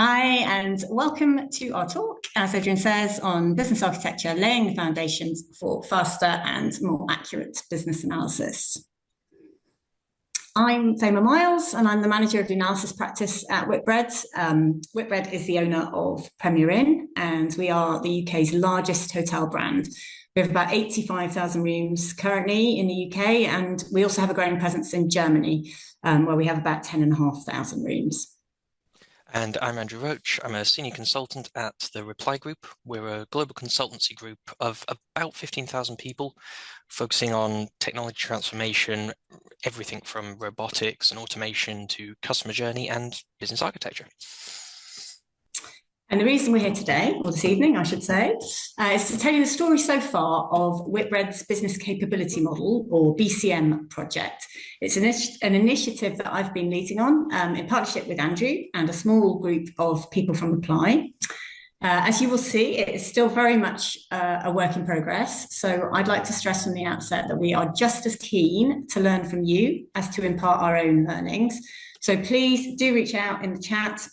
Hi, and welcome to our talk, as Adrian says, on business architecture, laying the foundations for faster and more accurate business analysis. I'm Thamer Miles, and I'm the manager of the analysis practice at Whitbread. Whitbread is the owner of Premier Inn, and we are the UK's largest hotel brand. We have about 85,000 rooms currently in the UK, and we also have a growing presence in Germany, where we have about 10,500 rooms. And I'm Andrew Roche. I'm a senior consultant at the Reply Group. We're a global consultancy group of about 15,000 people, focusing on technology transformation, everything from robotics and automation to customer journey and business architecture. And the reason we're here today, or this evening, I should say, is to tell you the story so far of Whitbread's Business Capability Model, or BCM project. It's an initiative that I've been leading on in partnership with Andrew and a small group of people from Reply. As you will see, it is still very much a work in progress. So I'd like to stress from the outset that we are just as keen to learn from you as to impart our own learnings. So please do reach out in the chat,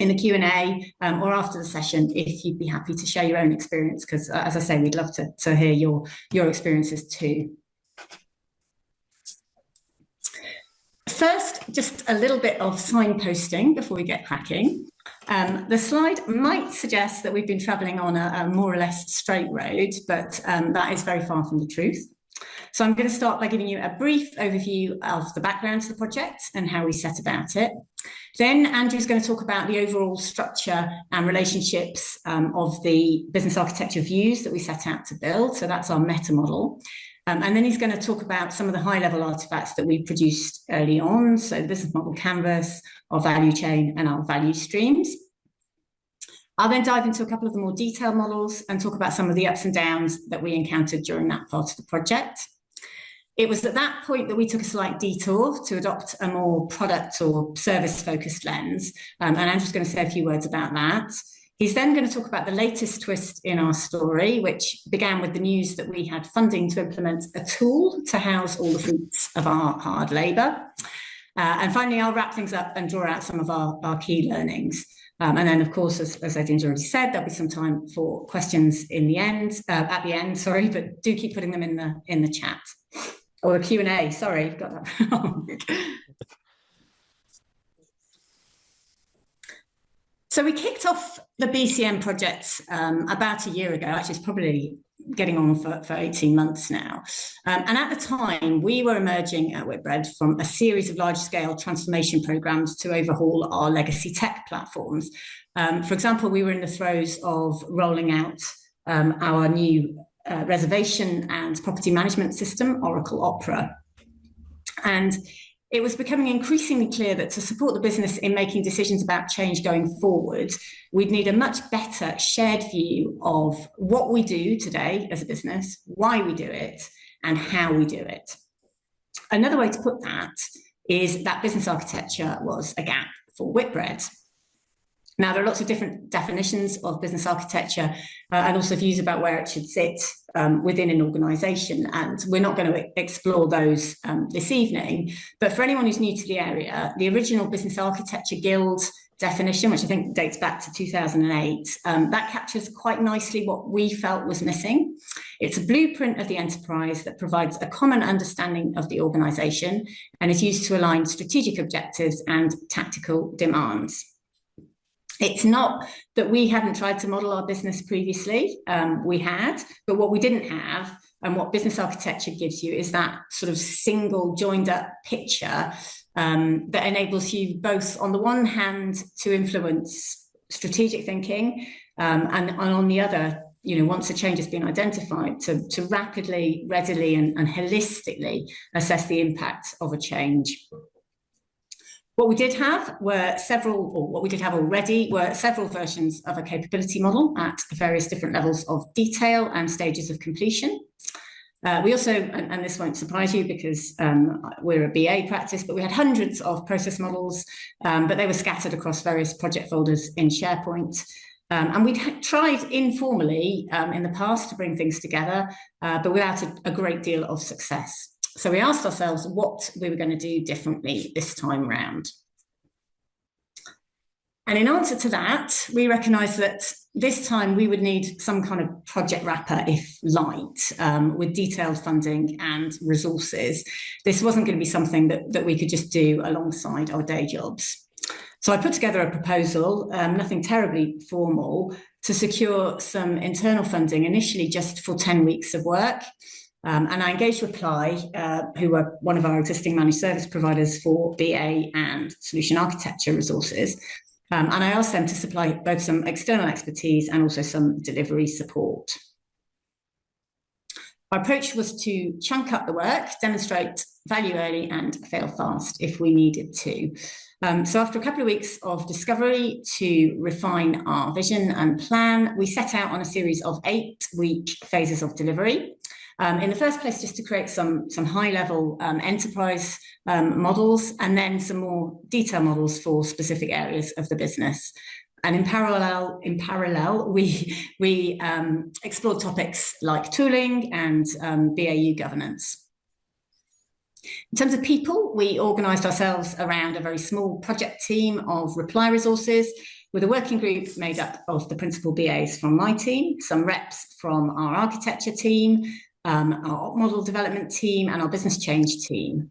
in the Q&A, or after the session if you'd be happy to share your own experience, because as I say, we'd love to hear your experiences too. First, just a little bit of signposting before we get cracking. The slide might suggest that we've been travelling on a more or less straight road, but that is very far from the truth. So I'm going to start by giving you a brief overview of the background to the project and how we set about it. Then Andrew's going to talk about the overall structure and relationships of the business architecture views that we set out to build. So that's our meta model. And then he's going to talk about some of the high-level artifacts that we produced early on. So the business model canvas, our value chain, and our value streams. I'll then dive into a couple of the more detailed models and talk about some of the ups and downs that we encountered during that part of the project. It was at that point that we took a slight detour to adopt a more product or service-focused lens. And Andrew's going to say a few words about that. He's then going to talk about the latest twist in our story, which began with the news that we had funding to implement a tool to house all the fruits of our hard labour. And finally, I'll wrap things up and draw out some of our key learnings. And then, of course, as Adrian's already said, there'll be some time for questions in the end, at the end, sorry, but do keep putting them in the chat. Or the Q&A, sorry, got that wrong. So we kicked off the BCM project about a year ago. Actually, it's probably getting on for 18 months now. And at the time, we were emerging at Whitbread from a series of large-scale transformation programs to overhaul our legacy tech platforms. For example, we were in the throes of rolling out our new reservation and property management system, Oracle Opera. And it was becoming increasingly clear that to support the business in making decisions about change going forward, we'd need a much better shared view of what we do today as a business, why we do it, and how we do it. Another way to put that is that business architecture was a gap for Whitbread. Now, there are lots of different definitions of business architecture and also views about where it should sit within an organisation. And we're not going to explore those this evening. But for anyone who's new to the area, the original Business Architecture Guild definition, which I think dates back to 2008, that captures quite nicely what we felt was missing. It's a blueprint of the enterprise that provides a common understanding of the organisation and is used to align strategic objectives and tactical demands. It's not that we hadn't tried to model our business previously, we had, but what we didn't have and what business architecture gives you is that sort of single joined up picture that enables you both on the one hand to influence strategic thinking and on the other, once a change has been identified, to rapidly, readily and holistically assess the impact of a change. What we did have already were several versions of a capability model at various different levels of detail and stages of completion. We also, and this won't surprise you because we're a BA practice, but we had hundreds of process models, but they were scattered across various project folders in SharePoint. And we'd tried informally in the past to bring things together, but without a great deal of success. So we asked ourselves what we were going to do differently this time round. And in answer to that, we recognised that this time we would need some kind of project wrapper, if light, with detailed funding and resources. This wasn't going to be something that we could just do alongside our day jobs. So I put together a proposal, nothing terribly formal, to secure some internal funding, initially just for 10 weeks of work. And I engaged Reply, who were one of our existing managed service providers for BA and solution architecture resources. And I asked them to supply both some external expertise and also some delivery support. Our approach was to chunk up the work, demonstrate value early, and fail fast if we needed to. So after a couple of weeks of discovery to refine our vision and plan, we set out on a series of 8-week phases of delivery. In the first place, just to create some high-level enterprise models, and then some more detailed models for specific areas of the business. And in parallel, we explored topics like tooling and BAU governance. In terms of people, we organised ourselves around a very small project team of Reply resources, with a working group made up of the principal BAs from my team, some reps from our architecture team, our model development team, and our business change team.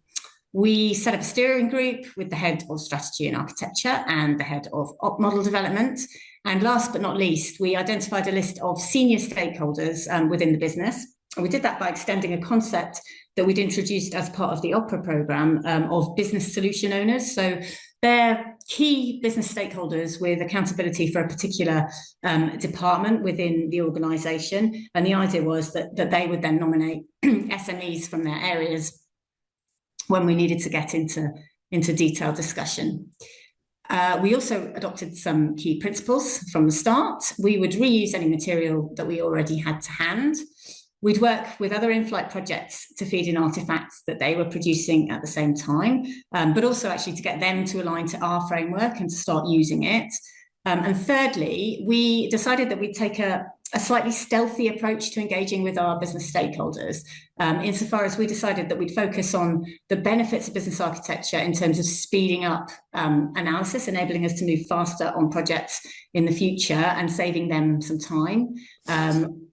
We set up a steering group with the head of strategy and architecture and the head of op model development. And last but not least, we identified a list of senior stakeholders within the business. And we did that by extending a concept that we'd introduced as part of the OPERA programme of business solution owners. So they're key business stakeholders with accountability for a particular department within the organisation. And the idea was that they would then nominate SMEs from their areas when we needed to get into detailed discussion. We also adopted some key principles from the start. We would reuse any material that we already had to hand. We'd work with other in-flight projects to feed in artifacts that they were producing at the same time, but also actually to get them to align to our framework and to start using it. And thirdly, we decided that we'd take a slightly stealthy approach to engaging with our business stakeholders, insofar as we decided that we'd focus on the benefits of business architecture in terms of speeding up analysis, enabling us to move faster on projects in the future and saving them some time.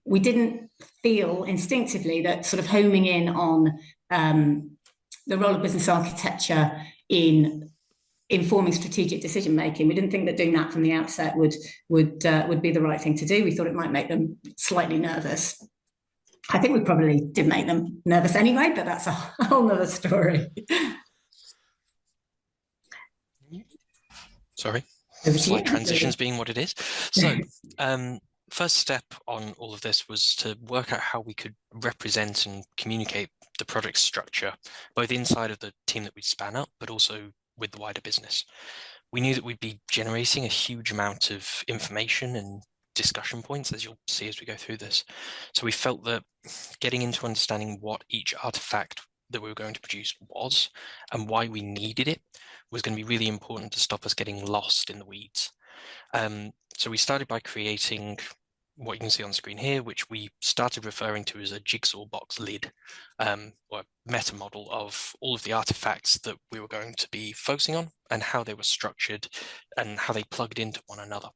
We didn't feel instinctively that sort of homing in on the role of business architecture in informing strategic decision making. We didn't think that doing that from the outset would be the right thing to do. We thought it might make them slightly nervous. I think we probably did make them nervous anyway, but that's a whole nother story. Sorry, slight transitions being what it is. So, first step on all of this was to work out how we could represent and communicate the project structure, both inside of the team that we'd span up, but also with the wider business. We knew that we'd be generating a huge amount of information and discussion points, as you'll see as we go through this. So we felt that getting into understanding what each artifact that we were going to produce was and why we needed it was going to be really important to stop us getting lost in the weeds. So we started by creating what you can see on the screen here, which we started referring to as a jigsaw box lid, or a meta model of all of the artifacts that we were going to be focusing on and how they were structured and how they plugged into one another.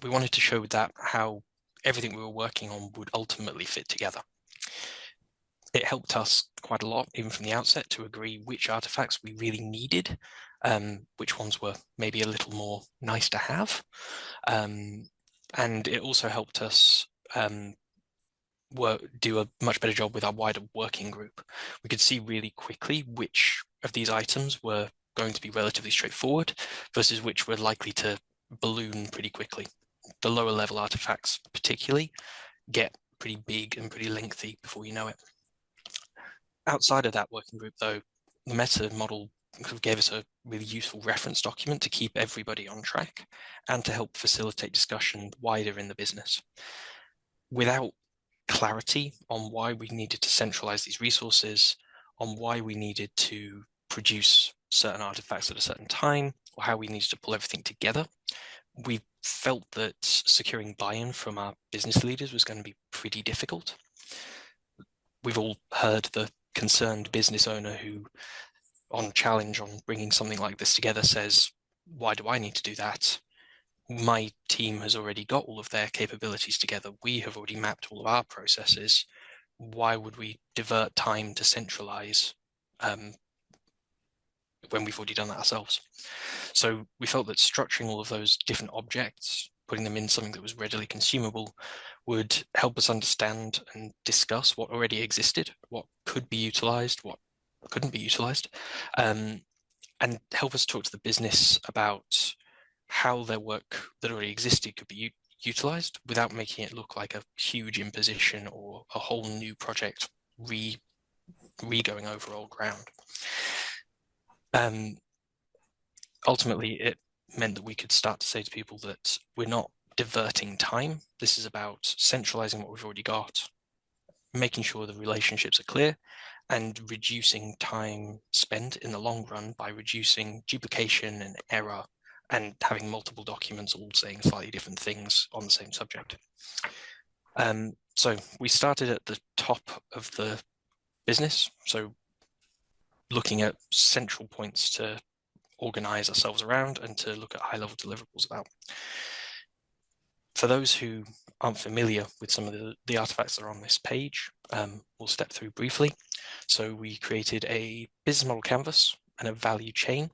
We wanted to show that how everything we were working on would ultimately fit together. It helped us quite a lot, even from the outset, to agree which artifacts we really needed, which ones were maybe a little more nice to have. And it also helped us do a much better job with our wider working group. We could see really quickly which of these items were going to be relatively straightforward versus which were likely to balloon pretty quickly. The lower level artifacts particularly get pretty big and pretty lengthy before you know it. Outside of that working group though, the meta model gave us a really useful reference document to keep everybody on track and to help facilitate discussion wider in the business. Without clarity on why we needed to centralize these resources, on why we needed to produce certain artifacts at a certain time, or how we needed to pull everything together, we felt that securing buy-in from our business leaders was going to be pretty difficult. We've all heard the concerned business owner who, on challenge on bringing something like this together, says, why do I need to do that? My team has already got all of their capabilities together. We have already mapped all of our processes. Why would we divert time to centralize when we've already done that ourselves? So we felt that structuring all of those different objects, putting them in something that was readily consumable, would help us understand and discuss what already existed, what could be utilized, what couldn't be utilized, and help us talk to the business about how their work that already existed could be utilized without making it look like a huge imposition or a whole new project going over old ground. Ultimately, it meant that we could start to say to people that we're not diverting time. This is about centralizing what we've already got, making sure the relationships are clear, and reducing time spent in the long run by reducing duplication and error and having multiple documents all saying slightly different things on the same subject. So we started at the top of the business, so looking at central points to organize ourselves around and to look at high-level deliverables about. For those who aren't familiar with some of the artifacts that are on this page, we'll step through briefly. So we created a business model canvas and a value chain,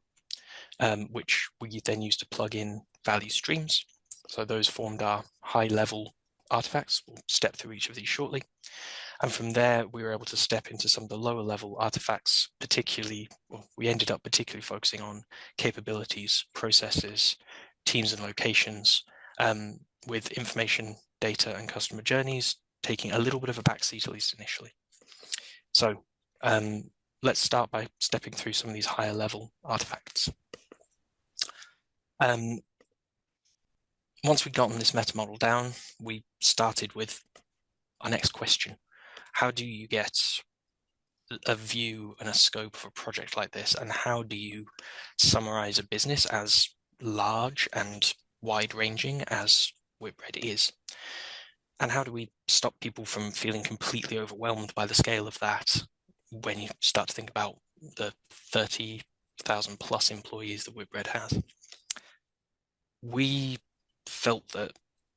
which we then used to plug in value streams. So those formed our high-level artifacts. We'll step through each of these shortly. And from there, we were able to step into some of the lower level artifacts, we ended up particularly focusing on capabilities, processes, teams and locations, with information, data, and customer journeys taking a little bit of a backseat, at least initially. So let's start by stepping through some of these higher level artifacts. Once we'd gotten this meta model down, we started with our next question. How do you get a view and a scope of a project like this? And how do you summarize a business as large and wide-ranging as Whitbread is? And how do we stop people from feeling completely overwhelmed by the scale of that when you start to think about the 30,000 plus employees that Whitbread has? We felt that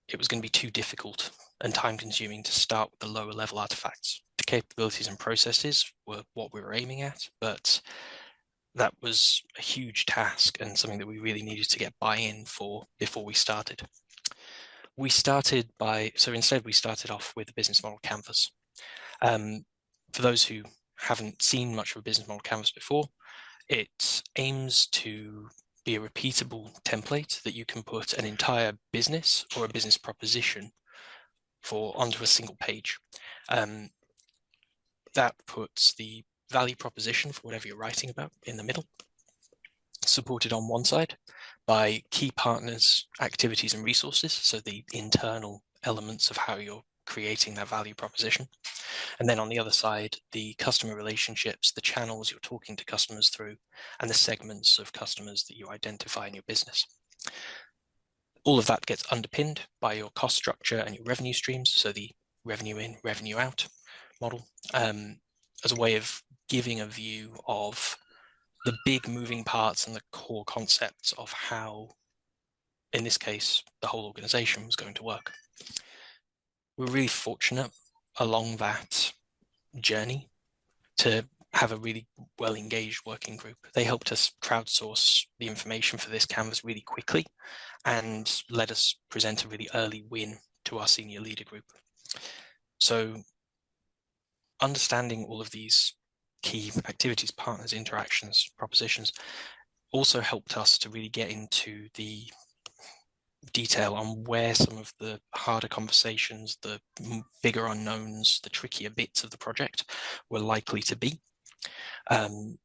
it was going to be too difficult and time consuming to start with the lower level artifacts. The capabilities and processes were what we were aiming at, but that was a huge task and something that we really needed to get buy-in for before we started. So instead we started off with a business model canvas. For those who haven't seen much of a business model canvas before, it aims to be a repeatable template that you can put an entire business or a business proposition onto a single page. That puts the value proposition for whatever you're writing about in the middle, supported on one side by key partners, activities and resources, so the internal elements of how you're creating that value proposition. And then on the other side, the customer relationships, the channels you're talking to customers through, and the segments of customers that you identify in your business. All of that gets underpinned by your cost structure and your revenue streams, so the revenue in, revenue out model, as a way of giving a view of the big moving parts and the core concepts of how, in this case, the whole organization was going to work. We're really fortunate along that journey to have a really well-engaged working group. They helped us crowdsource the information for this canvas really quickly and let us present a really early win to our senior leader group. So understanding all of these key activities, partners, interactions, propositions also helped us to really get into the detail on where some of the harder conversations, the bigger unknowns, the trickier bits of the project were likely to be. And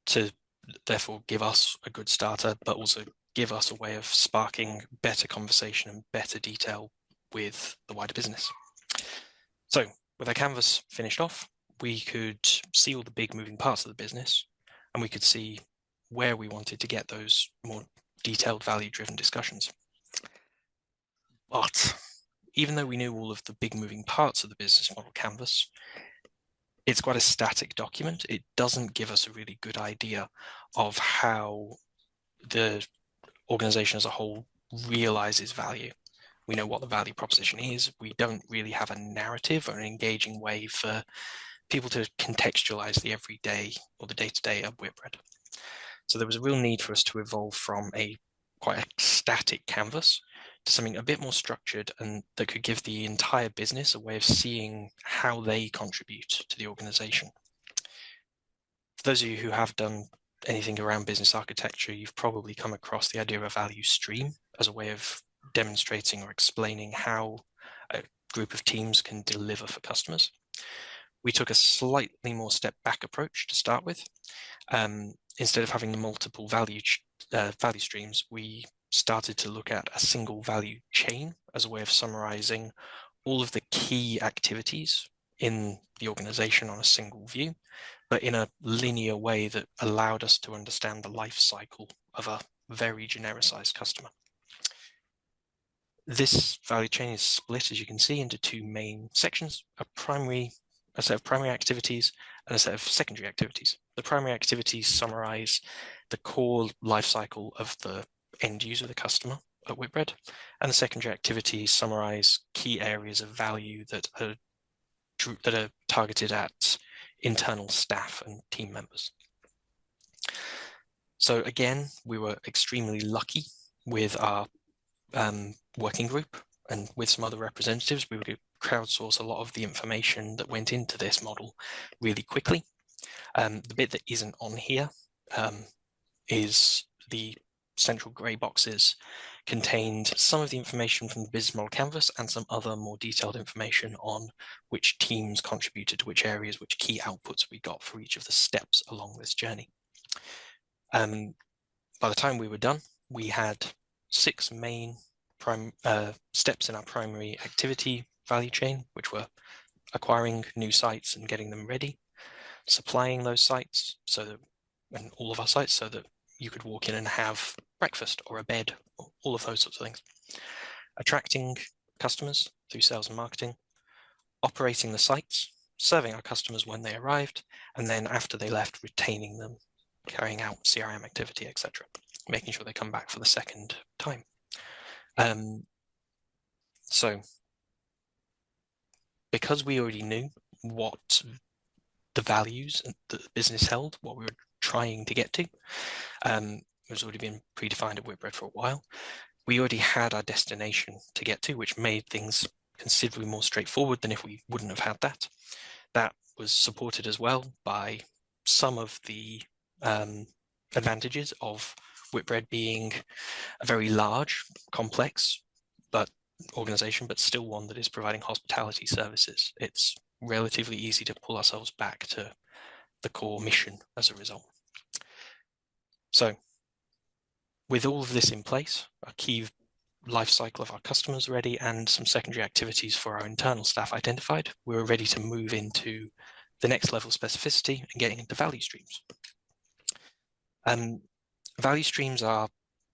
to therefore give us a good starter, but also give us a way of sparking better conversation and better detail with the wider business. So with our canvas finished off, we could see all the big moving parts of the business, and we could see where we wanted to get those more detailed value-driven discussions. But even though we knew all of the big moving parts of the business model canvas, it's quite a static document. It doesn't give us a really good idea of how the organization as a whole realizes value. We know what the value proposition is. We don't really have a narrative or an engaging way for people to contextualize the everyday or the day-to-day of Whitbread. So there was a real need for us to evolve from quite a static canvas to something a bit more structured and that could give the entire business a way of seeing how they contribute to the organization. For those of you who have done anything around business architecture, you've probably come across the idea of a value stream as a way of demonstrating or explaining how a group of teams can deliver for customers. We took a slightly more step back approach to start with. Instead of having the multiple value streams, we started to look at a single value chain as a way of summarizing all of the key activities in the organization on a single view, but in a linear way that allowed us to understand the life cycle of a very genericized customer. This value chain is split, as you can see, into two main sections, a set of primary activities and a set of secondary activities. The primary activities summarize the core life cycle of the end user, the customer at Whitbread, and the secondary activities summarize key areas of value that are targeted at internal staff and team members. So again, we were extremely lucky with our working group and with some other representatives. We would crowdsource a lot of the information that went into this model really quickly. The bit that isn't on here is the central grey boxes contained some of the information from the business model canvas and some other more detailed information on which teams contributed to which areas, which key outputs we got for each of the steps along this journey. By the time we were done, we had 6 main steps in our primary activity value chain, which were acquiring new sites and getting them ready, supplying those sites and all of our sites so that you could walk in and have breakfast or a bed, or all of those sorts of things. Attracting customers through sales and marketing, operating the sites, serving our customers when they arrived, and then after they left, retaining them, carrying out CRM activity, etc., making sure they come back for the second time. So because we already knew what the values that the business held, what we were trying to get to, it was already been predefined at Whitbread for a while. We already had our destination to get to, which made things considerably more straightforward than if we wouldn't have had that. That was supported as well by some of the advantages of Whitbread being a very large, complex organization, but still one that is providing hospitality services. It's relatively easy to pull ourselves back to the core mission as a result. So with all of this in place, a key life cycle of our customers ready and some secondary activities for our internal staff identified, we were ready to move into the next level of specificity and getting into value streams. Value streams are,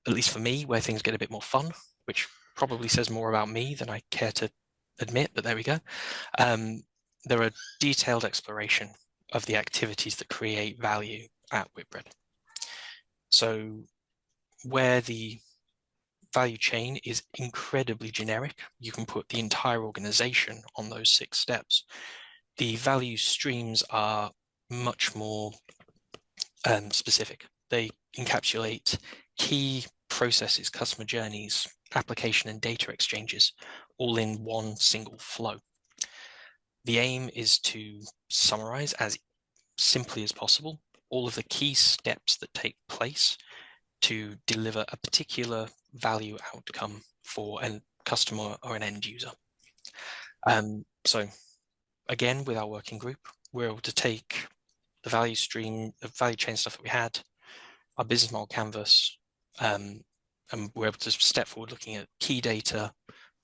at least for me, where things get a bit more fun, which probably says more about me than I care to admit, but there we go. There are detailed exploration of the activities that create value at Whitbread. So where the value chain is incredibly generic, you can put the entire organization on those 6 steps. The value streams are much more specific. They encapsulate key processes, customer journeys, application and data exchanges, all in one single flow. The aim is to summarize as simply as possible all of the key steps that take place to deliver a particular value outcome for a customer or an end user. So again, with our working group, we're able to take the value stream, the value chain stuff that we had, our business model canvas, and we're able to step forward looking at key data,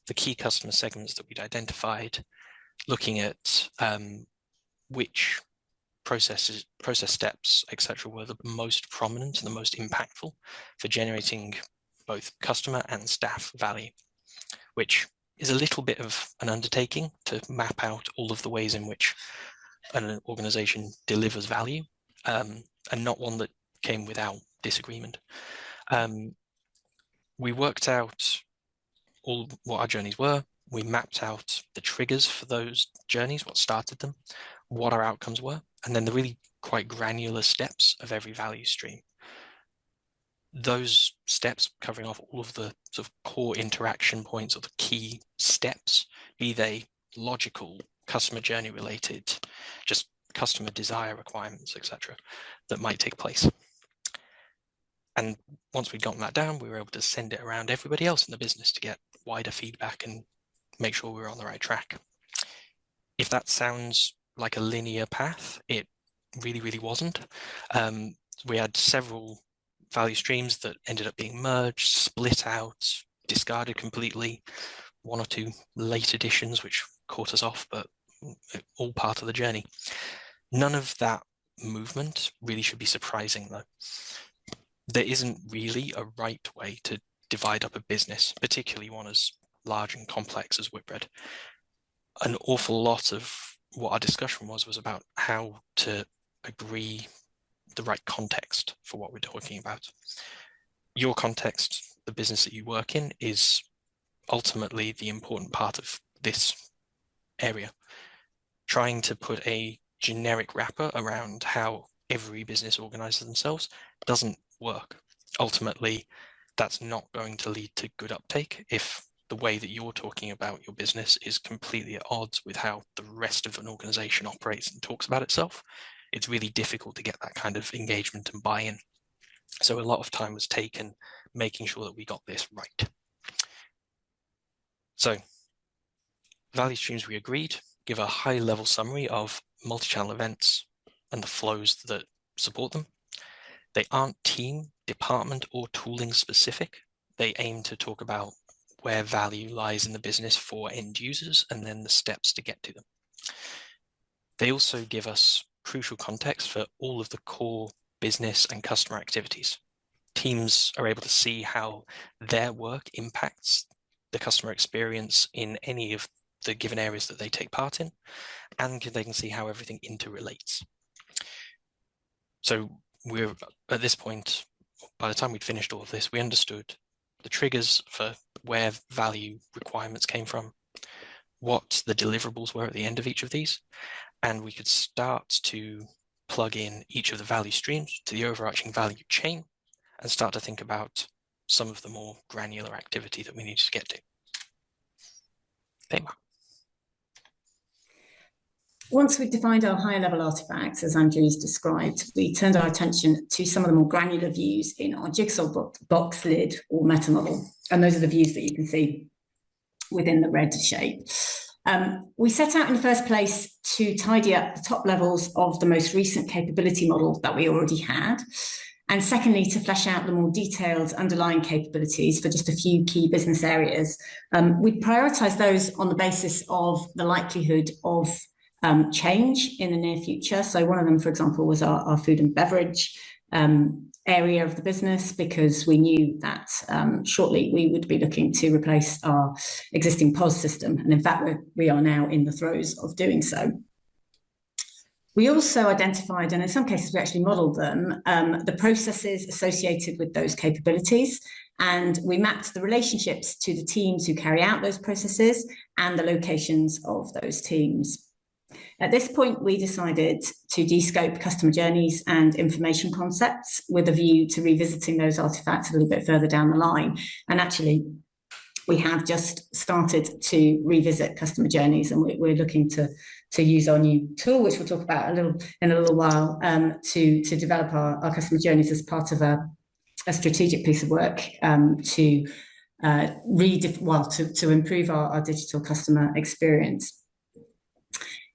the key customer segments that we'd identified, looking at which process steps, etc., were the most prominent and the most impactful for generating both customer and staff value, which is a little bit of an undertaking to map out all of the ways in which an organization delivers value, and not one that came without disagreement. We worked out all what our journeys were. We mapped out the triggers for those journeys, what started them, what our outcomes were, and then the really quite granular steps of every value stream. Those steps covering off all of the sort of core interaction points or the key steps, be they logical, customer journey related, just customer desire requirements, etc., that might take place. And once we'd gotten that down, we were able to send it around everybody else in the business to get wider feedback and make sure we were on the right track. If that sounds like a linear path, it really, really wasn't. We had several value streams that ended up being merged, split out, discarded completely, one or two late additions which caught us off, but all part of the journey. None of that movement really should be surprising, though. There isn't really a right way to divide up a business, particularly one as large and complex as Whitbread. An awful lot of what our discussion was about how to agree the right context for what we're talking about. Your context, the business that you work in, is ultimately the important part of this area. Trying to put a generic wrapper around how every business organizes themselves doesn't work. Ultimately, that's not going to lead to good uptake if the way that you're talking about your business is completely at odds with how the rest of an organization operates and talks about itself. It's really difficult to get that kind of engagement and buy-in. So a lot of time was taken making sure that we got this right. So value streams we agreed give a high-level summary of multi-channel events and the flows that support them. They aren't team, department, or tooling specific. They aim to talk about where value lies in the business for end users and then the steps to get to them. They also give us crucial context for all of the core business and customer activities. Teams are able to see how their work impacts the customer experience in any of the given areas that they take part in, and they can see how everything interrelates. So we're at this point, by the time we'd finished all of this, we understood the triggers for where value requirements came from, what the deliverables were at the end of each of these, and we could start to plug in each of the value streams to the overarching value chain and start to think about some of the more granular activity that we need to get to. Thamer. Once we'd defined our higher level artifacts, as Andrew's described, we turned our attention to some of the more granular views in our jigsaw box lid or meta model. And those are the views that you can see within the red shape. We set out in the first place to tidy up the top levels of the most recent capability model that we already had. And secondly, to flesh out the more detailed underlying capabilities for just a few key business areas. We prioritise those on the basis of the likelihood of change in the near future. So one of them, for example, was our food and beverage area of the business, because we knew that shortly we would be looking to replace our existing POS system. And in fact, we are now in the throes of doing so. We also identified, and in some cases we actually modelled them, the processes associated with those capabilities. And we mapped the relationships to the teams who carry out those processes and the locations of those teams. At this point, we decided to descope customer journeys and information concepts with a view to revisiting those artifacts a little bit further down the line. And actually, we have just started to revisit customer journeys, and we're looking to use our new tool, which we'll talk about in a little while, to develop our customer journeys as part of a strategic piece of work to improve our digital customer experience.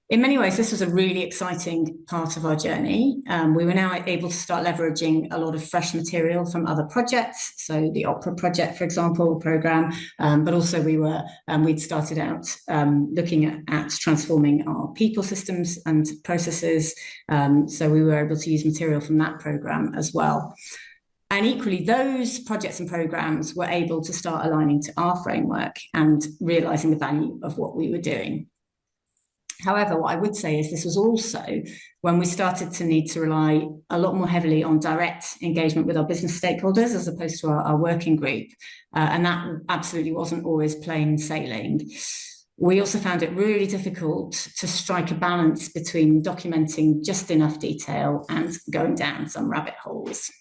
In many ways, this was a really exciting part of our journey. We were now able to start leveraging a lot of fresh material from other projects. So the Opera project, for example, program, but also we'd started out looking at transforming our people systems and processes. So we were able to use material from that program as well. And equally, those projects and programs were able to start aligning to our framework and realizing the value of what we were doing. However, what I would say is this was also when we started to need to rely a lot more heavily on direct engagement with our business stakeholders as opposed to our working group. And that absolutely wasn't always plain sailing. We also found it really difficult to strike a balance between documenting just enough detail and going down some rabbit holes.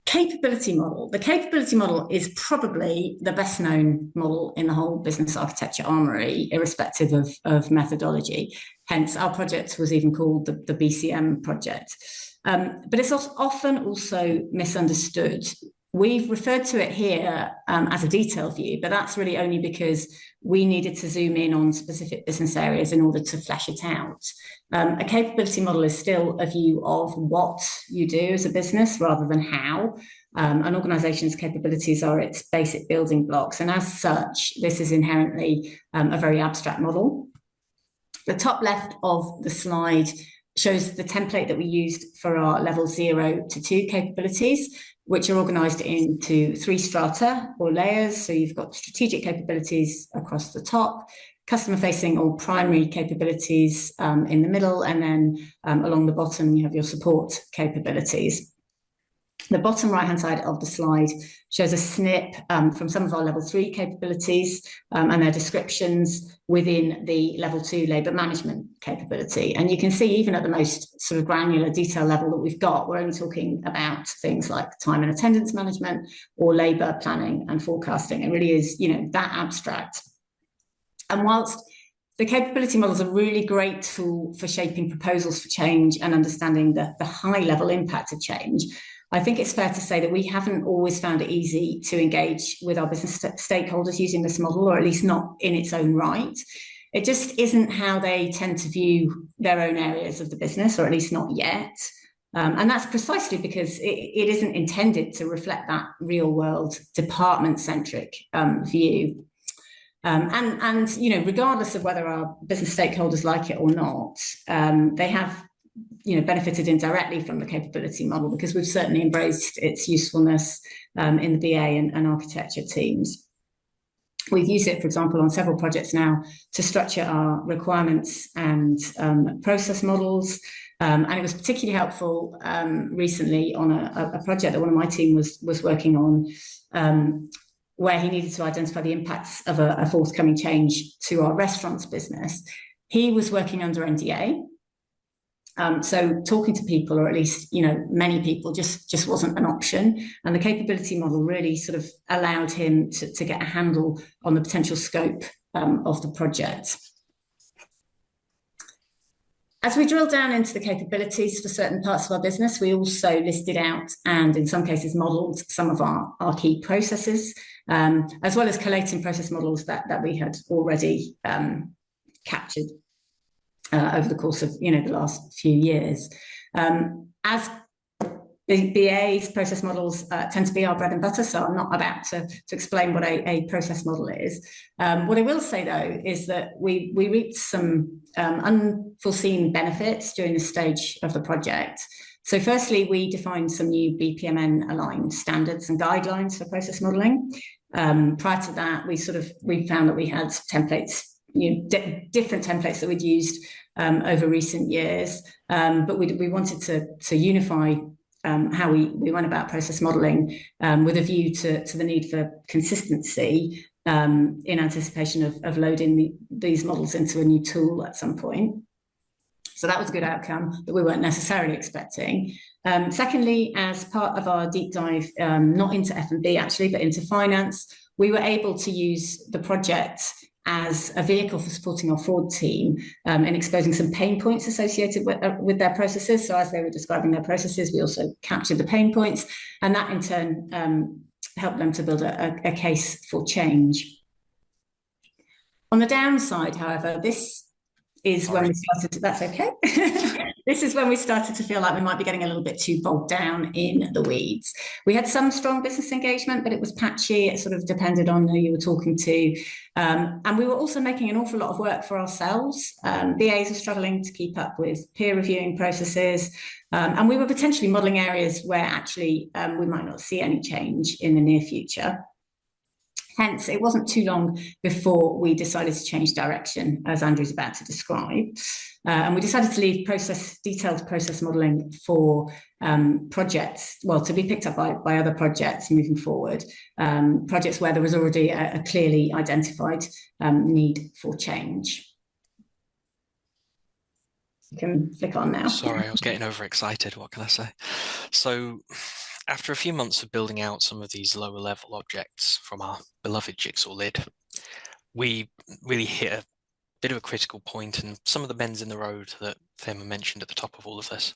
Capability model. The capability model is probably the best known model in the whole business architecture armory, irrespective of methodology. Hence, our project was even called the BCM project. But it's often also misunderstood. We've referred to it here as a detail view, but that's really only because we needed to zoom in on specific business areas in order to flesh it out. A capability model is still a view of what you do as a business rather than how. An organization's capabilities are its basic building blocks, and as such, this is inherently a very abstract model. The top left of the slide shows the template that we used for our level 0 to 2 capabilities, which are organized into 3 strata or layers. So you've got strategic capabilities across the top, customer-facing or primary capabilities in the middle, and then along the bottom, you have your support capabilities. The bottom right-hand side of the slide shows a snip from some of our level 3 capabilities and their descriptions within the level 2 labour management capability. And you can see even at the most sort of granular detail level that we've got, we're only talking about things like time and attendance management or labour planning and forecasting. It really is, that abstract. And whilst the capability model is a really great tool for shaping proposals for change and understanding the high-level impact of change, I think it's fair to say that we haven't always found it easy to engage with our business stakeholders using this model, or at least not in its own right. It just isn't how they tend to view their own areas of the business, or at least not yet. And that's precisely because it isn't intended to reflect that real-world department-centric view. And regardless of whether our business stakeholders like it or not, they have benefited indirectly from the capability model, because we've certainly embraced its usefulness in the BA and architecture teams. We've used it, for example, on several projects now to structure our requirements and process models. And it was particularly helpful recently on a project that one of my team was working on, where he needed to identify the impacts of a forthcoming change to our restaurants business. He was working under NDA. So talking to people, or at least, many people, just wasn't an option. And the capability model really sort of allowed him to get a handle on the potential scope of the project. As we drill down into the capabilities for certain parts of our business, we also listed out and in some cases modeled some of our key processes, as well as collating process models that we had already captured over the course of the last few years. As the BA's process models tend to be our bread and butter, so I'm not about to explain what a process model is. What I will say, though, is that we reaped some unforeseen benefits during this stage of the project. So firstly, we defined some new BPMN-aligned standards and guidelines for process modelling. Prior to that, we found that we had templates, different templates that we'd used over recent years, but we wanted to unify how we went about process modelling with a view to the need for consistency in anticipation of loading these models into a new tool at some point. So that was a good outcome that we weren't necessarily expecting. Secondly, as part of our deep dive, not into F&B actually, but into finance, we were able to use the project as a vehicle for supporting our fraud team and exposing some pain points associated with their processes. So as they were describing their processes, we also captured the pain points, and that in turn helped them to build a case for change. On the downside, however, this is when we started to, that's okay. This is when we started to feel like we might be getting a little bit too bogged down in the weeds. We had some strong business engagement, but it was patchy. It sort of depended on who you were talking to. And we were also making an awful lot of work for ourselves. BAs are struggling to keep up with peer reviewing processes. And we were potentially modelling areas where actually we might not see any change in the near future. Hence, it wasn't too long before we decided to change direction, as Andrew's about to describe. And we decided to leave detailed process modeling for projects, well, to be picked up by other projects moving forward, projects where there was already a clearly identified need for change. You can flick on now. Sorry, I was getting overexcited. What can I say? So after a few months of building out some of these lower level objects from our beloved jigsaw lid, we really hit a bit of a critical point and some of the bends in the road that Thamer mentioned at the top of all of this.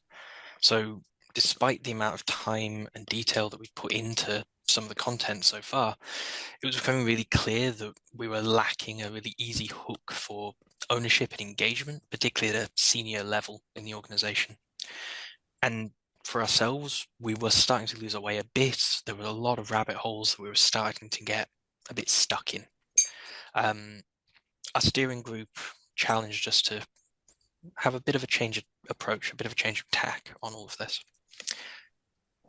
So despite the amount of time and detail that we put into some of the content so far, it was becoming really clear that we were lacking a really easy hook for ownership and engagement, particularly at a senior level in the organization. And for ourselves, we were starting to lose our way a bit. There were a lot of rabbit holes that we were starting to get a bit stuck in. Our steering group challenged us to have a bit of a change of approach, a bit of a change of tack on all of this.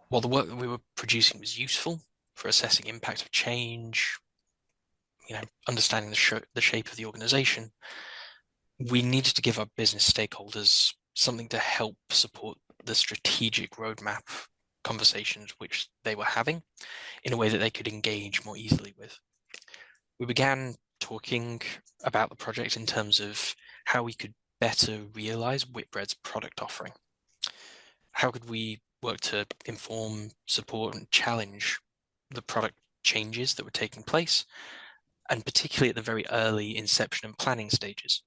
While the work that we were producing was useful for assessing impact of change, understanding the shape of the organization, we needed to give our business stakeholders something to help support the strategic roadmap conversations which they were having in a way that they could engage more easily with. We began talking about the project in terms of how we could better realize Whitbread's product offering. How could we work to inform, support, and challenge the product changes that were taking place, and particularly at the very early inception and planning stages.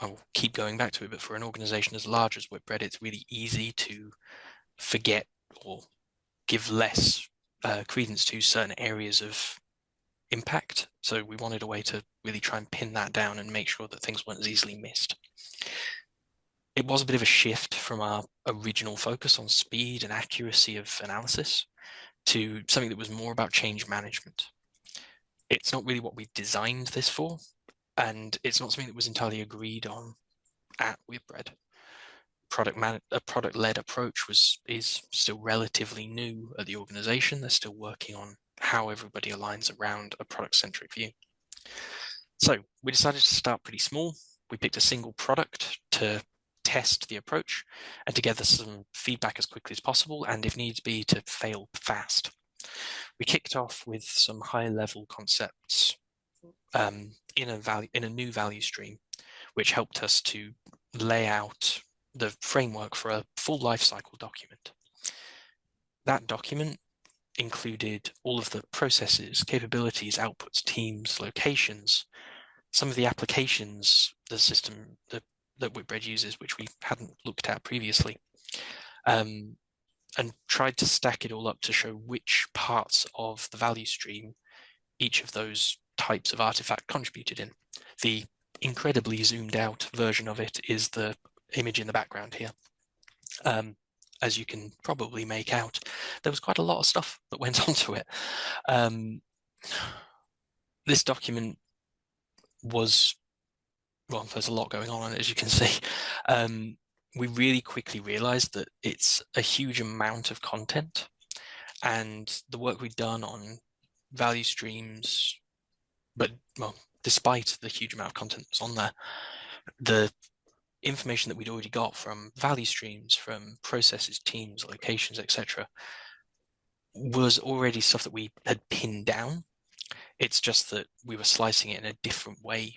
I'll keep going back to it, but for an organization as large as Whitbread, it's really easy to forget or give less credence to certain areas of impact. So we wanted a way to really try and pin that down and make sure that things weren't as easily missed. It was a bit of a shift from our original focus on speed and accuracy of analysis to something that was more about change management. It's not really what we designed this for, and it's not something that was entirely agreed on at Whitbread. A product-led approach is still relatively new at the organization. They're still working on how everybody aligns around a product-centric view. So we decided to start pretty small. We picked a single product to test the approach and to gather some feedback as quickly as possible, and if needs be, to fail fast. We kicked off with some high-level concepts in a new value stream, which helped us to lay out the framework for a full lifecycle document. That document included all of the processes, capabilities, outputs, teams, locations, some of the applications, the system that Whitbread uses, which we hadn't looked at previously, and tried to stack it all up to show which parts of the value stream each of those types of artifact contributed in. The incredibly zoomed out version of it is the image in the background here. As you can probably make out, there was quite a lot of stuff that went onto it. This document was, well, there's a lot going on, as you can see. We really quickly realized that it's a huge amount of content, and the work we've done on value streams, but well, despite the huge amount of content that's on there, the information that we'd already got from value streams, from processes, teams, locations, etc., was already stuff that we had pinned down. It's just that we were slicing it in a different way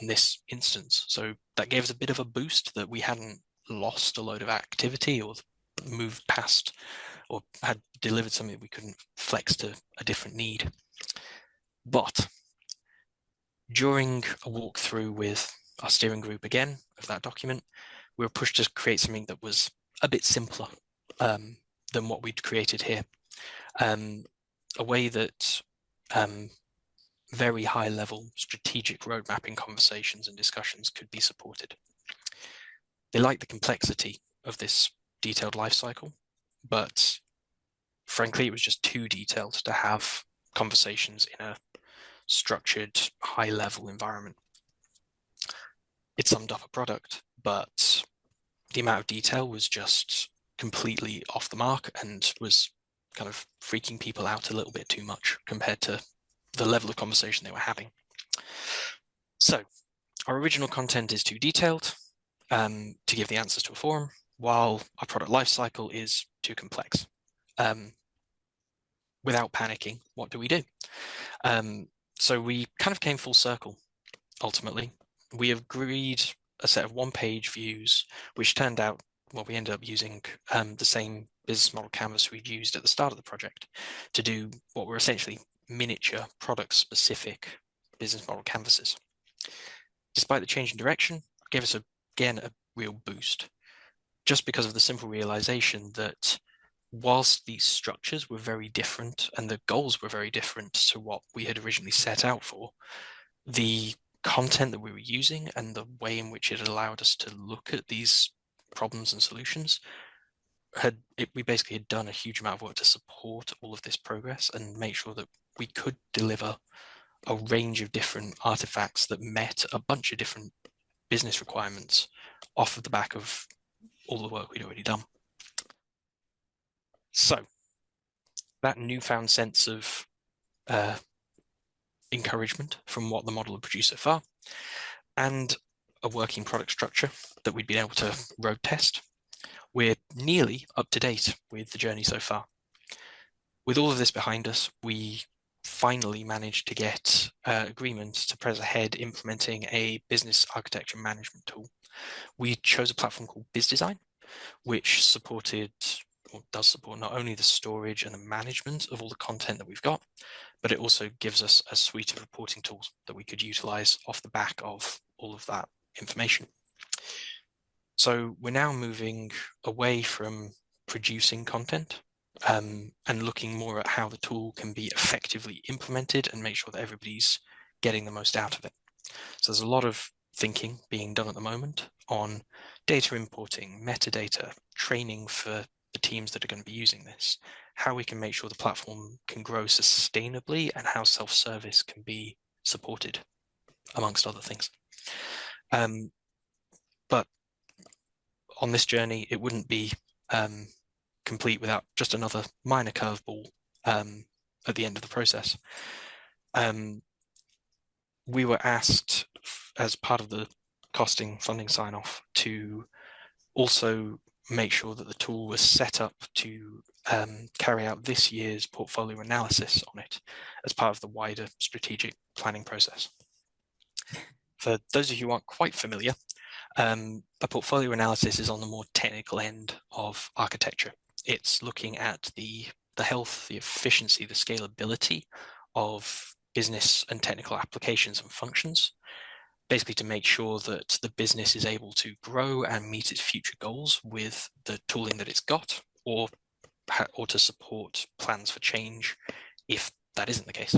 in this instance. So that gave us a bit of a boost that we hadn't lost a load of activity or moved past or had delivered something that we couldn't flex to a different need. But during a walkthrough with our steering group again of that document, we were pushed to create something that was a bit simpler than what we'd created here. A way that very high level strategic road mapping conversations and discussions could be supported. They liked the complexity of this detailed life cycle, but frankly, it was just too detailed to have conversations in a structured high level environment. It summed up a product, but the amount of detail was just completely off the mark and was kind of freaking people out a little bit too much compared to the level of conversation they were having. So our original content is too detailed to give the answers to a forum, while our product lifecycle is too complex. Without panicking, what do we do? So we kind of came full circle, ultimately. We agreed a set of one-page views, which turned out, well, we ended up using the same business model canvas we'd used at the start of the project to do what were essentially miniature product-specific business model canvases. Despite the change in direction, it gave us, again, a real boost, just because of the simple realization that whilst these structures were very different and the goals were very different to what we had originally set out for, the content that we were using and the way in which it allowed us to look at these problems and solutions we basically had done a huge amount of work to support all of this progress and make sure that we could deliver a range of different artifacts that met a bunch of different business requirements off of the back of all the work we'd already done. So that newfound sense of encouragement from what the model had produced so far, and a working product structure that we'd been able to road test, we're nearly up to date with the journey so far. With all of this behind us, we finally managed to get agreement to press ahead implementing a business architecture management tool. We chose a platform called BizDesign, which supported, or does support, not only the storage and the management of all the content that we've got, but it also gives us a suite of reporting tools that we could utilize off the back of all of that information. So we're now moving away from producing content and looking more at how the tool can be effectively implemented and make sure that everybody's getting the most out of it. So there's a lot of thinking being done at the moment on data importing, metadata, training for the teams that are going to be using this, how we can make sure the platform can grow sustainably, and how self-service can be supported, amongst other things. But on this journey, it wouldn't be complete without just another minor curveball at the end of the process. We were asked, as part of the costing funding sign-off, to also make sure that the tool was set up to carry out this year's portfolio analysis on it as part of the wider strategic planning process. For those of you who aren't quite familiar, a portfolio analysis is on the more technical end of architecture. It's looking at the health, the efficiency, the scalability of business and technical applications and functions, basically to make sure that the business is able to grow and meet its future goals with the tooling that it's got, or to support plans for change if that isn't the case.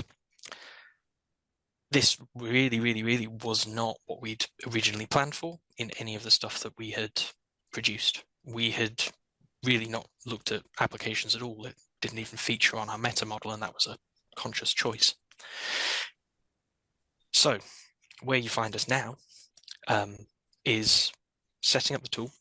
This really was not what we'd originally planned for in any of the stuff that we had produced. We had really not looked at applications at all. It didn't even feature on our meta model, and that was a conscious choice. So where you find us now is setting up the tool,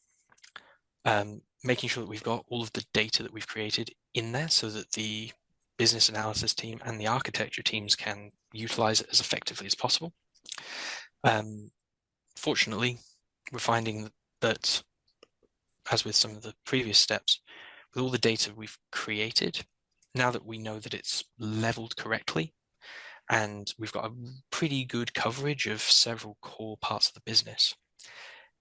making sure that we've got all of the data that we've created in there so that the business analysis team and the architecture teams can utilize it as effectively as possible. Fortunately, we're finding that, as with some of the previous steps, with all the data we've created, now that we know that it's leveled correctly, and we've got a pretty good coverage of several core parts of the business,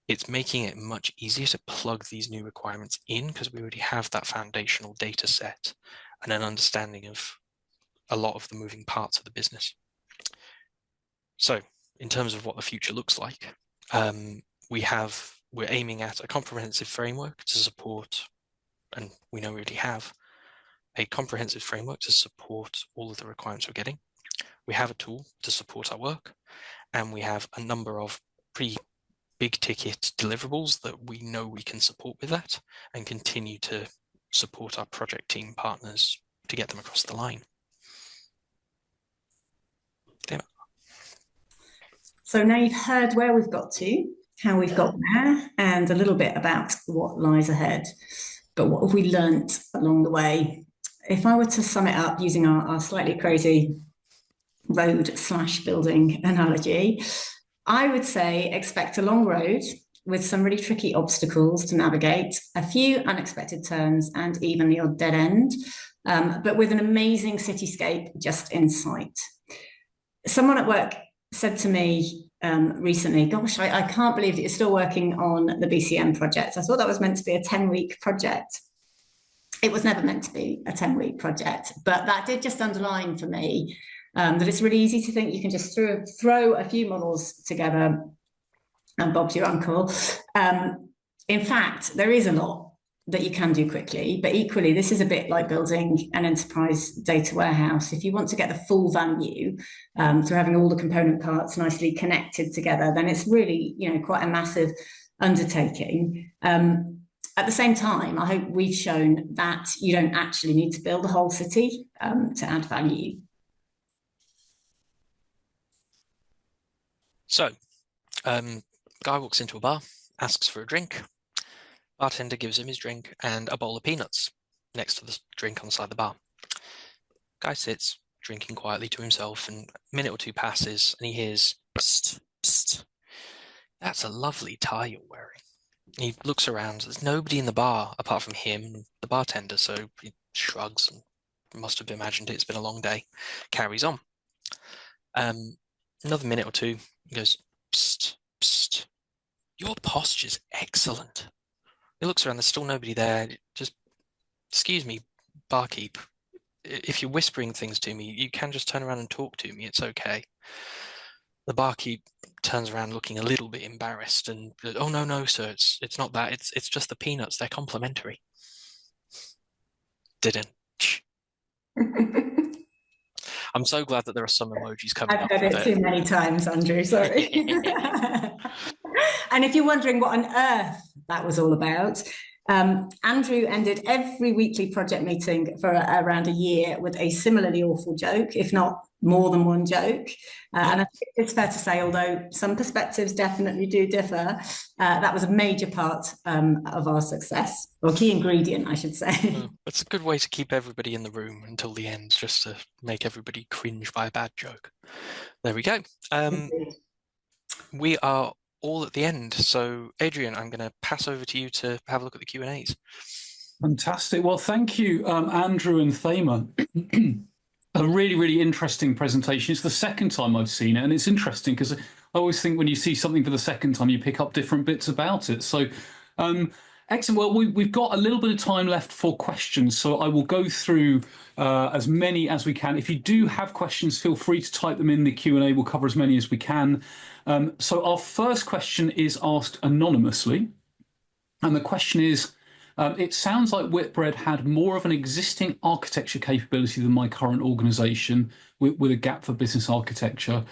it's making it much easier to plug these new requirements in, because we already have that foundational data set and an understanding of a lot of the moving parts of the business. So in terms of what the future looks like, we're aiming at a comprehensive framework to support, and we know we already have a comprehensive framework to support all of the requirements we're getting. We have a tool to support our work, and we have a number of pretty big ticket deliverables that we know we can support with that, and continue to support our project team partners to get them across the line. Thamer. So now you've heard where we've got to, how we've got there, and a little bit about what lies ahead. But what have we learnt along the way? If I were to sum it up using our slightly crazy road/building analogy, I would say expect a long road with some really tricky obstacles to navigate, a few unexpected turns, and even the odd dead end, but with an amazing cityscape just in sight. Someone at work said to me recently, gosh, I can't believe that you're still working on the BCM project. I thought that was meant to be a 10-week project. It was never meant to be a 10-week project, but that did just underline for me that it's really easy to think you can just throw a few models together and Bob's your uncle. In fact, there is a lot that you can do quickly, but equally, this is a bit like building an enterprise data warehouse. If you want to get the full value through having all the component parts nicely connected together, then it's really, quite a massive undertaking. At the same time, I hope we've shown that you don't actually need to build the whole city to add value. So, guy walks into a bar, asks for a drink. Bartender gives him his drink and a bowl of peanuts next to the drink on the side of the bar. Guy sits, drinking quietly to himself, and a minute or two passes, and he hears, "Psst, psst. That's a lovely tie you're wearing." He looks around. There's nobody in the bar apart from him and the bartender, so he shrugs and must have imagined it's been a long day. Carries on. Another minute or two, he goes, "Psst, psst. Your posture's excellent." He looks around, there's still nobody there. Just, "Excuse me, barkeep. If you're whispering things to me, you can just turn around and talk to me. It's okay." The barkeep turns around looking a little bit embarrassed and, "Oh, no, sir, it's not that. It's just the peanuts. They're complimentary." Didn't. I'm so glad that there are some emojis coming up. I've done it too many times, Andrew, sorry. And if you're wondering what on earth that was all about, Andrew ended every weekly project meeting for around a year with a similarly awful joke, if not more than one joke. And I think it's fair to say, although some perspectives definitely do differ, that was a major part of our success, or key ingredient, I should say. It's a good way to keep everybody in the room until the end, just to make everybody cringe by a bad joke. There we go. We are all at the end. So, Adrian, I'm going to pass over to you to have a look at the Q&As. Fantastic. Well, thank you, Andrew and Thamer. A really, really interesting presentation. It's the second time I've seen it, and it's interesting because I always think when you see something for the second time, you pick up different bits about it. So, excellent. Well, we've got a little bit of time left for questions, so I will go through as many as we can. If you do have questions, feel free to type them in the Q&A. We'll cover as many as we can. So our first question is asked anonymously, and the question is, it sounds like Whitbread had more of an existing architecture capability than my current organisation with a gap for business architecture.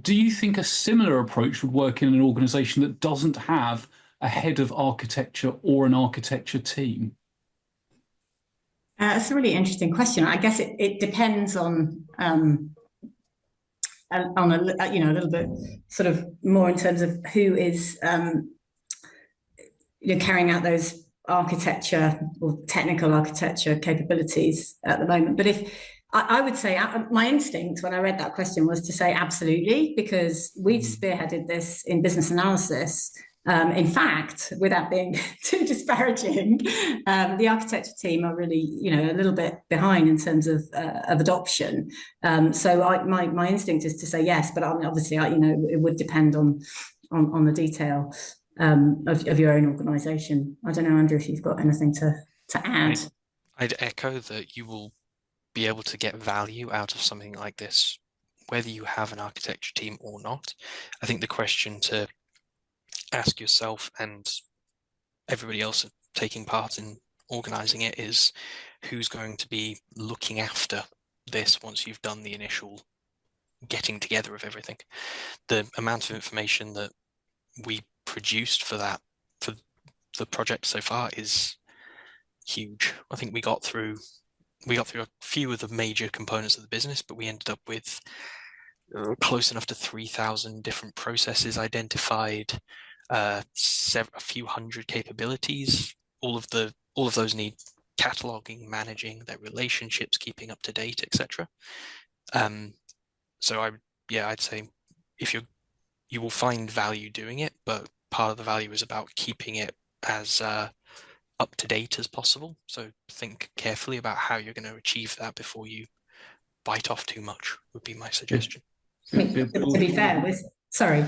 Do you think a similar approach would work in an organisation that doesn't have a head of architecture or an architecture team? That's a really interesting question. I guess it depends on a little bit sort of more in terms of who is carrying out those architecture or technical architecture capabilities at the moment. But if I would say my instinct when I read that question was to say absolutely, because we've spearheaded this in business analysis. In fact, without being too disparaging, the architecture team are really, a little bit behind in terms of adoption. So my instinct is to say yes, but obviously, it would depend on the detail of your own organisation. I don't know, Andrew, if you've got anything to add. I'd echo that you will be able to get value out of something like this, whether you have an architecture team or not. I think the question to ask yourself and everybody else taking part in organising it is, who's going to be looking after this once you've done the initial getting together of everything? The amount of information that we produced for the project so far is huge. I think we got through a few of the major components of the business, but we ended up with close enough to 3,000 different processes identified, a few hundred capabilities. All of those need cataloging, managing their relationships, keeping up to date, etc. So I'd say if you will find value doing it, but part of the value is about keeping it as up to date as possible. So think carefully about how you're going to achieve that before you bite off too much, would be my suggestion. To be fair, sorry,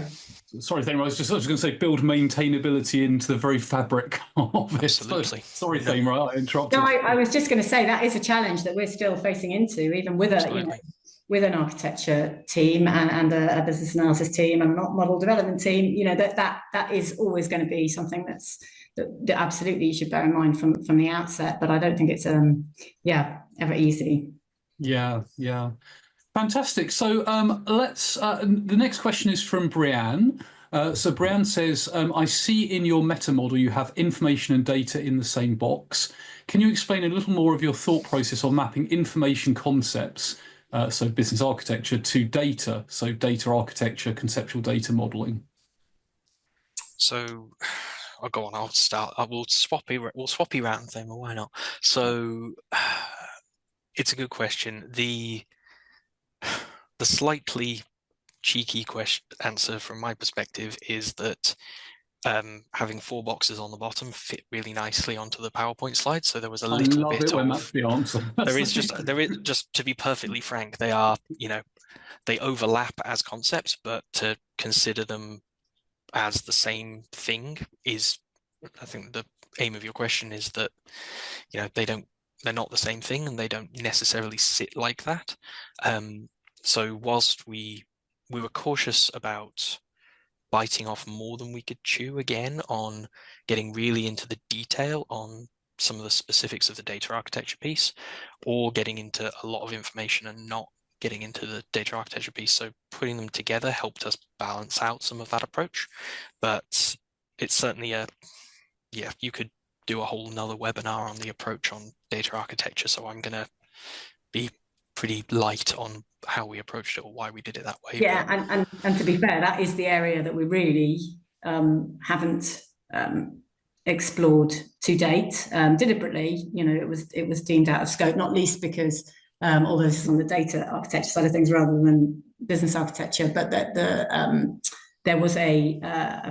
Thamer, I was going to say build maintainability into the very fabric of it. Absolutely. Sorry, Thamer, I interrupted. No, I was just going to say that is a challenge that we're still facing into, even with with an architecture team and a business analysis team and a model development team. That is always going to be something that absolutely you should bear in mind from the outset. But I don't think it's ever easy. Yeah. Fantastic. So let's. The next question is from Brianne. So Brianne says, I see in your meta model you have information and data in the same box. Can you explain a little more of your thought process on mapping information concepts, so business architecture, to data, so data architecture, conceptual data modeling? So I'll go on. I'll start. We'll swap around, Thamer. Why not? So it's a good question. The slightly cheeky answer from my perspective is that having 4 boxes on the bottom fit really nicely onto the PowerPoint slide. So there was a little bit of. That's the answer. There is just to be perfectly frank, they are they overlap as concepts, but to consider them as the same thing is, I think the aim of your question is that they're not the same thing and they don't necessarily sit like that. So whilst we were cautious about biting off more than we could chew again on getting really into the detail on some of the specifics of the data architecture piece, or getting into a lot of information and not getting into the data architecture piece. So putting them together helped us balance out some of that approach. But it's certainly you could do a whole nother webinar on the approach on data architecture. So I'm going to be pretty light on how we approached it or why we did it that way. Yeah, and to be fair, that is the area that we really haven't explored to date deliberately. It was deemed out of scope, not least because although this is on the data architecture side of things rather than business architecture, but that there was a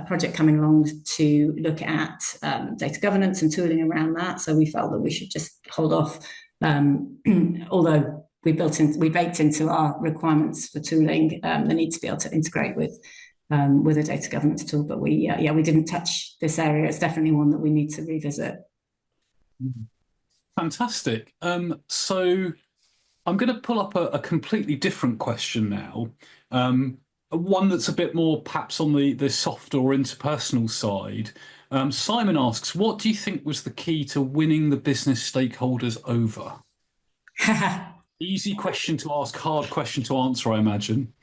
project coming along to look at data governance and tooling around that. So we felt that we should just hold off, although we baked into our requirements for tooling the need to be able to integrate with a data governance tool. But we didn't touch this area. It's definitely one that we need to revisit. Fantastic. So I'm going to pull up a completely different question now. One that's a bit more perhaps on the softer or interpersonal side. Simon asks, what do you think was the key to winning the business stakeholders over? Easy question to ask, hard question to answer, I imagine.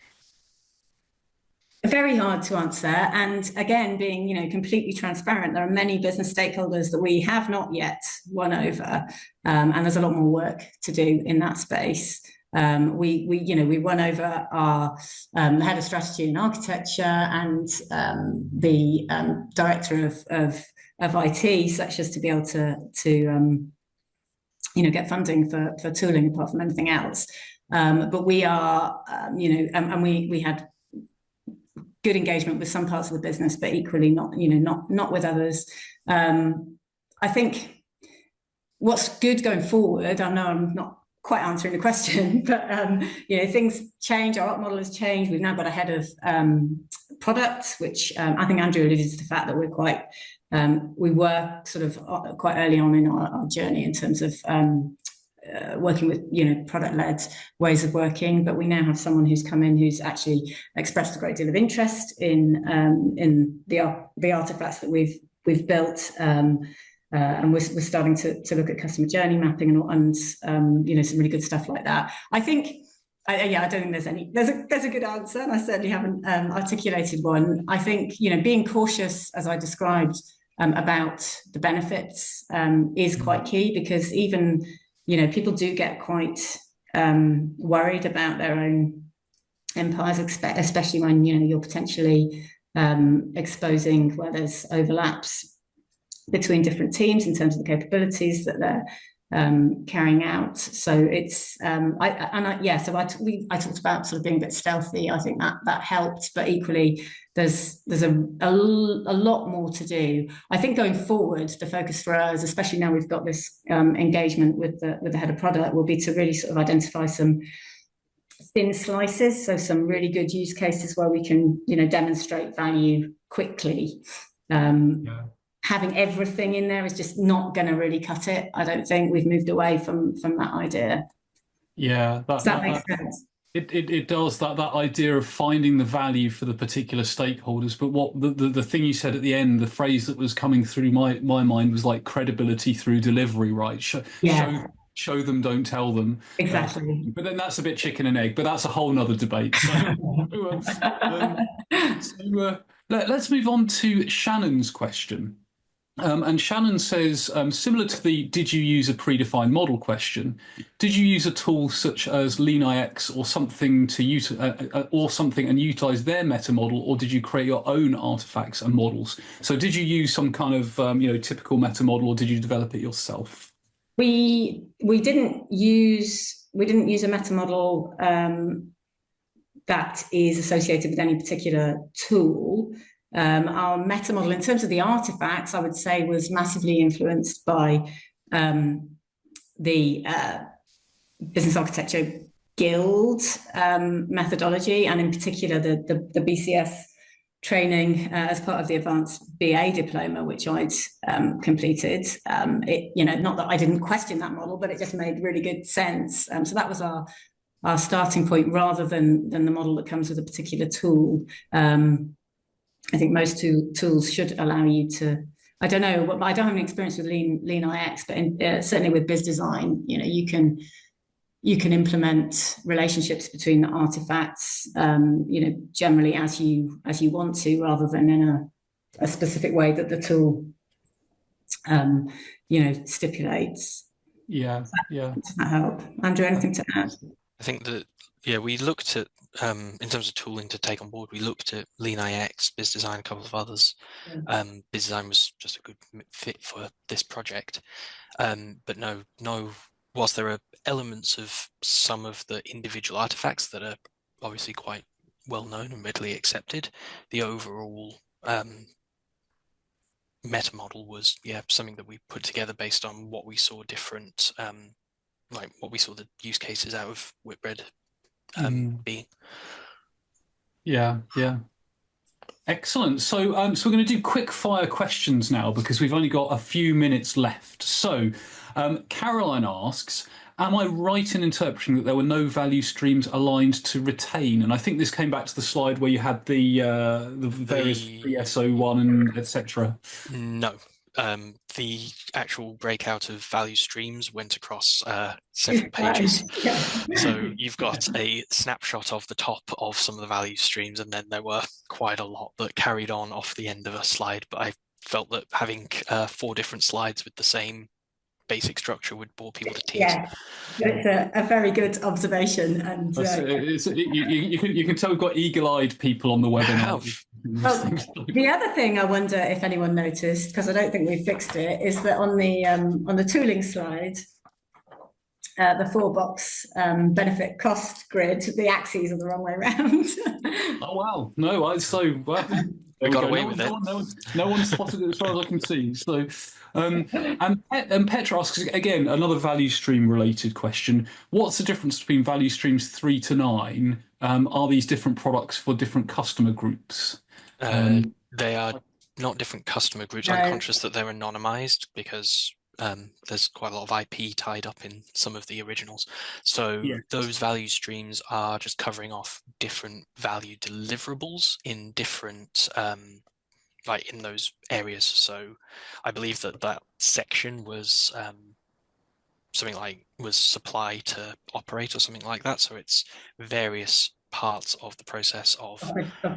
Very hard to answer. And again, being completely transparent, there are many business stakeholders that we have not yet won over, and there's a lot more work to do in that space. We won over our head of strategy and architecture and the director of IT, such as to be able to get funding for tooling apart from anything else. But we are, and we had good engagement with some parts of the business, but equally not with others. I think what's good going forward, I know I'm not quite answering the question, but things change. Our op model has changed. We've now got a head of product, which I think Andrew alluded to the fact that we were sort of quite early on in our journey in terms of working with product-led ways of working, but we now have someone who's come in who's actually expressed a great deal of interest in the artifacts that we've built, and we're starting to look at customer journey mapping and some really good stuff like that. I think I don't think there's a good answer, and I certainly haven't articulated one. I think being cautious, as I described, about the benefits is quite key, because even people do get quite worried about their own empires, especially when you're potentially exposing where there's overlaps between different teams in terms of the capabilities that carrying out. So it's I talked about sort of being a bit stealthy. I think that helped, but equally there's a lot more to do. I think going forward, the focus for us, especially now we've got this engagement with the head of product, will be to really sort of identify some thin slices, so some really good use cases where we can, demonstrate value quickly. Having everything in there is just not going to really cut it. I don't think. We've moved away from that idea. Yeah, does that make sense? It does, that idea of finding the value for the particular stakeholders. But what the thing you said at the end, the phrase that was coming through my mind was like credibility through delivery, right? Show them, don't tell them. Exactly. But then that's a bit chicken and egg, but that's a whole nother debate. So, let's move on to Shannon's question. And Shannon says, similar to the "did you use a predefined model" question, did you use a tool such as LeanIX or something and utilize their meta model, or did you create your own artifacts and models? So, did you use some kind of typical meta model, or did you develop it yourself? We didn't use a meta model that is associated with any particular tool. Our meta model, in terms of the artifacts, I would say was massively influenced by the Business Architecture Guild methodology, and in particular the BCS training as part of the advanced BA diploma, which I'd completed. Not that I didn't question that model, but it just made really good sense. So that was our starting point, rather than the model that comes with a particular tool. I think most tools should allow you to. I don't know. I don't have any experience with LeanIX, but certainly with BizDesign, you can implement relationships between the artifacts, generally as you want to, rather than in a specific way that the tool, stipulates. Yeah. Does that help, Andrew? Anything to add? I think that we looked at. In terms of tooling to take on board, we looked at LeanIX, BizDesign, a couple of others. BizDesign was just a good fit for this project. But no, whilst there are elements of some of the individual artifacts that are obviously quite well known and readily accepted, the overall meta model was something that we put together based on what we saw different, like what we saw the use cases out of Whitbread being. Yeah. Excellent. So, we're going to do quick fire questions now because we've only got a few minutes left. So, Caroline asks, am I right in interpreting that there were no value streams aligned to retain? And I think this came back to the slide where you had the various SO1 and etc. No. The actual breakout of value streams went across several pages. So you've got a snapshot of the top of some of the value streams, and then there were quite a lot that carried on off the end of a slide. But I felt that having 4 different slides with the same basic structure would bore people to tears. Yeah, it's a very good observation, and you can tell we've got eagle-eyed people on the webinar. Well, the other thing I wonder if anyone noticed, because I don't think we've fixed it, is that on the tooling slide, the 4-box benefit cost grid, the axes are the wrong way around. Oh wow! No, we got away with it. No one spotted it as far as I can see. So, and Petra asks again another value stream related question. What's the difference between value streams 3 to 9? Are these different products for different customer groups? They are not different customer groups. I'm conscious that they're anonymized because there's quite a lot of IP tied up in some of the originals. So those value streams are just covering off different value deliverables in different, like in those areas. So I believe that section was something like was supply to operate or something like that. So it's various parts of the process of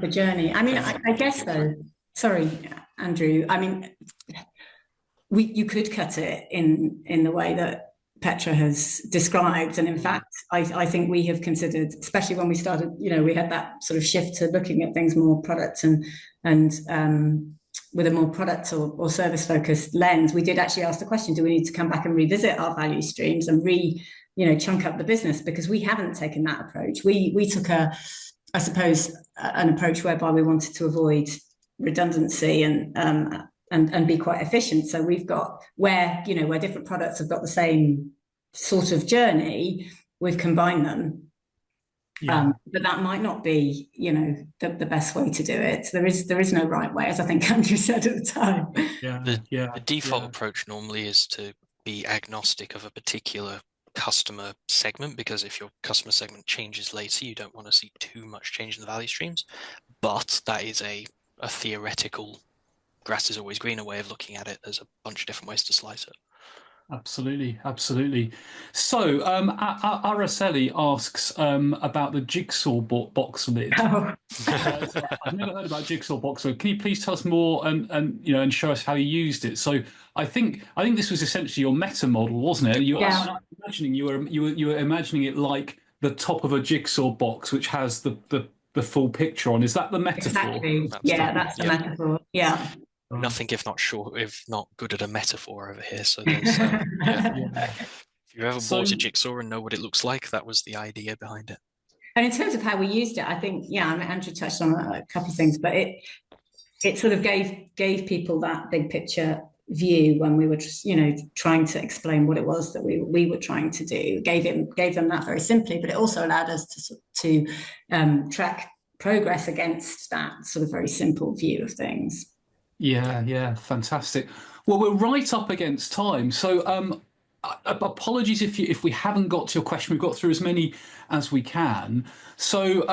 the journey. I mean, I guess though, sorry, Andrew, I mean, you could cut it in the way that Petra has described. And in fact, I think we have considered, especially when we started, we had that sort of shift to looking at things more product and with a more product or service focused lens, we did actually ask the question: do we need to come back and revisit our value streams and chunk up the business? Because we haven't taken that approach. We took I suppose, an approach whereby we wanted to avoid redundancy and be quite efficient. So we've got where different products have got the same sort of journey, we've combined them. Yeah. But that might not be, the best way to do it. There is no right way, as I think Andrew said at the time. The default approach normally is to be agnostic of a particular customer segment, because if your customer segment changes later, you don't want to see too much change in the value streams. But that is a theoretical grass is always greener way of looking at it. There's a bunch of different ways to slice it. Absolutely. So Araceli asks about the jigsaw box lid. Oh. So I've never heard about jigsaw box lid. Can you please tell us more and show us how you used it? So I think this was essentially your meta model, wasn't it? You were imagining it like the top of a jigsaw box, which has the full picture on. Is that the metaphor? Exactly. That's the metaphor. Yeah. Nothing if not good at a metaphor over here. So there's, if you ever bought a jigsaw and know what it looks like, that was the idea behind it. And in terms of how we used it, I think, Andrew touched on a couple of things, but it sort of gave people that big picture view when we were trying to explain what it was that we were trying to do. Gave them that very simply, but it also allowed us to track progress against that sort of very simple view of things. Yeah, fantastic. Well, we're right up against time, so apologies if we haven't got to your question. We've got through as many as we can. So,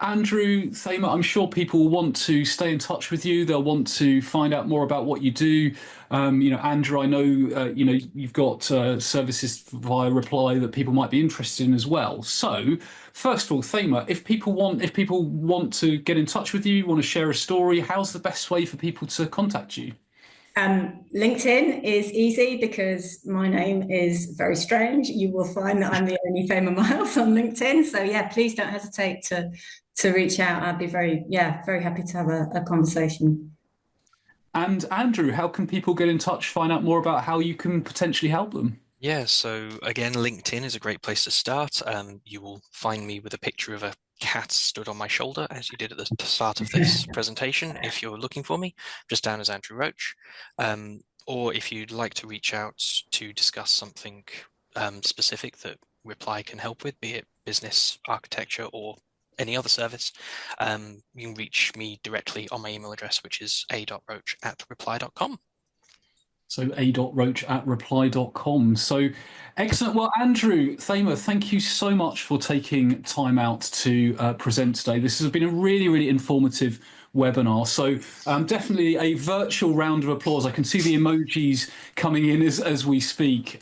Andrew, Thamer, I'm sure people will want to stay in touch with you. They'll want to find out more about what you do. Andrew, I know you've got services via Reply that people might be interested in as well. So, first of all, Thamer, if people want to get in touch with you, want to share a story, how's the best way for people to contact you? LinkedIn is easy because my name is very strange. You will find that I'm the only Thamer Miles on LinkedIn. So please don't hesitate to reach out. I'd be very happy to have a conversation. And Andrew, how can people get in touch, find out more about how you can potentially help them? Yeah, so again, LinkedIn is a great place to start. You will find me with a picture of a cat stood on my shoulder, as you did at the start of this presentation. If you're looking for me, just down as Andrew Roche. Or if you'd like to reach out to discuss something specific that Reply can help with, be it business, architecture, or any other service, you can reach me directly on my email address, which is a.roche@reply.com. So a.roche@reply.com. So excellent. Well, Andrew, Thamer, thank you so much for taking time out to present today. This has been a really, really informative webinar. So definitely a virtual round of applause. I can see the emojis coming in as we speak.